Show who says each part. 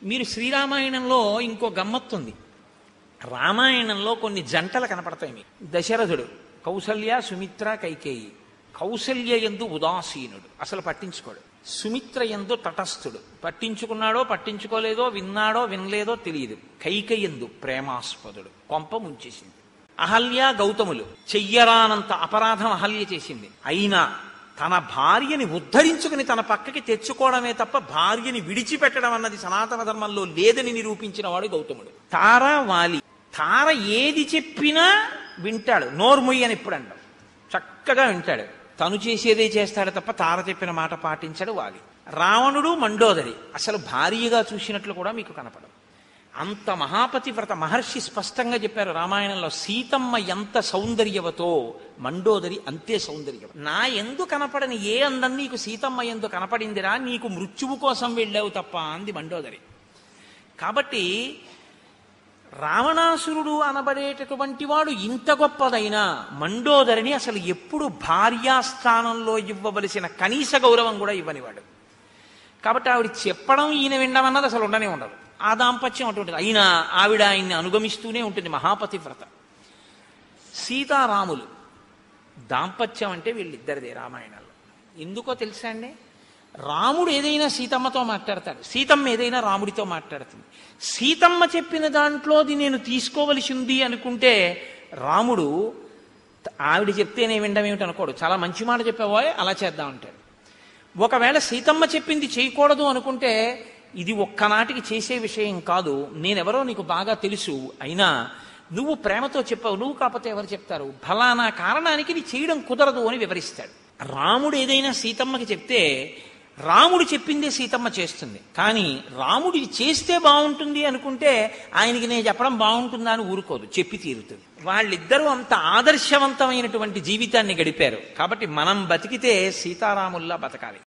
Speaker 1: మీరు శ్రీరామాయణంలో ఇంకో గమ్మత్తుంది. రామాయణంలో కొన్ని జంటలు కనపడతాయి మీకు. దశరథుడు, కౌసల్య, సుమిత్ర, కైకేయి. కౌసల్య యందు ఉదాసీనుడు, అసలు పట్టించుకోడు. సుమిత్ర యందు తటస్థుడు, పట్టించుకున్నాడో పట్టించుకోలేదో, విన్నాడో వినలేదో తెలియదు. కైకేయందు ప్రేమాస్పదుడు, కొంప ముంచేసింది. అహల్య, గౌతములు, చెయ్యరానంత అపరాధం అహల్య చేసింది. అయినా తన భార్యని ఉద్ధరించుకుని తన పక్కకి తెచ్చుకోవడమే తప్ప భార్యని విడిచిపెట్టడం అన్నది సనాతన ధర్మంలో లేదని నిరూపించిన వాడు గౌతముడు. తార, వాలి. తార ఏది చెప్పినా వింటాడు, నోర్ముయ్యి అని ఎప్పుడు అంటాడు, చక్కగా వింటాడు. తను చేసేదే చేస్తాడు తప్ప తార చెప్పిన మాట పాటించడు వాలి. రావణుడు, మండోదరి అసలు భార్యగా చూసినట్లు కూడా మీకు కనపడదు. అంత మహాపతివ్రత. మహర్షి స్పష్టంగా చెప్పారు రామాయణంలో, సీతమ్మ ఎంత సౌందర్యవతో మండోదరి అంతే సౌందర్యం. నా ఎందు కనపడని ఏ అందం నీకు సీతమ్మ ఎందు కనపడిందిరా, నీకు మృత్యువు కోసం వెళ్ళావు తప్ప అంది మండోదరి. కాబట్టి రావణాసురుడు అనబడేటటువంటి వాడు ఇంత గొప్పదైనా మండోదరిని అసలు ఎప్పుడు భార్యాస్థానంలో ఇవ్వవలసిన కనీస గౌరవం కూడా ఇవ్వనివాడు. కాబట్టి ఆవిడ చెప్పడం ఈయన వినడం అన్నది అసలు ఉండనే ఉండదు. ఆ దాంపత్యం అటువంటిది. అయినా ఆవిడ ఆయన్ని అనుగమిస్తూనే ఉంటుంది, మహాపతివ్రత. సీతారాములు దాంపత్యం అంటే వీళ్ళిద్దరిదే రామాయణంలో. ఎందుకో తెలుసా అండి? రాముడు ఏదైనా సీతమ్మతో మాట్లాడతాడు, సీతమ్మ ఏదైనా రాముడితో మాట్లాడుతుంది. సీతమ్మ చెప్పిన దాంట్లోది నేను తీసుకోవలసి ఉంది అనుకుంటే రాముడు ఆవిడ చెప్తేనే వినడం ఏమిటి అనుకోడు, చాలా మంచి మాట చెప్పావో అలా చేద్దాం అంటాడు. ఒకవేళ సీతమ్మ చెప్పింది చేయకూడదు అనుకుంటే, ఇది ఒక్కనాటికి చేసే విషయం కాదు, నేనెవరో నీకు బాగా తెలుసు, అయినా నువ్వు ప్రేమతో చెప్పావు, నువ్వు కాకపోతే ఎవరు చెప్తారు, ఫలానా కారణానికి ఇది చేయడం కుదరదు అని వివరిస్తాడు. రాముడు ఏదైనా సీతమ్మకి చెప్తే రాముడు చెప్పిందే సీతమ్మ చేస్తుంది. కానీ రాముడు ఇది చేస్తే బాగుంటుంది అనుకుంటే ఆయనకి నేను చెప్పడం బాగుంటుందా అని ఊరుకోదు, చెప్పి తీరుతుంది. వాళ్ళిద్దరూ అంత ఆదర్శవంతమైనటువంటి జీవితాన్ని గడిపారు. కాబట్టి మనం బతికితే సీతారాముల్లా బతకాలి.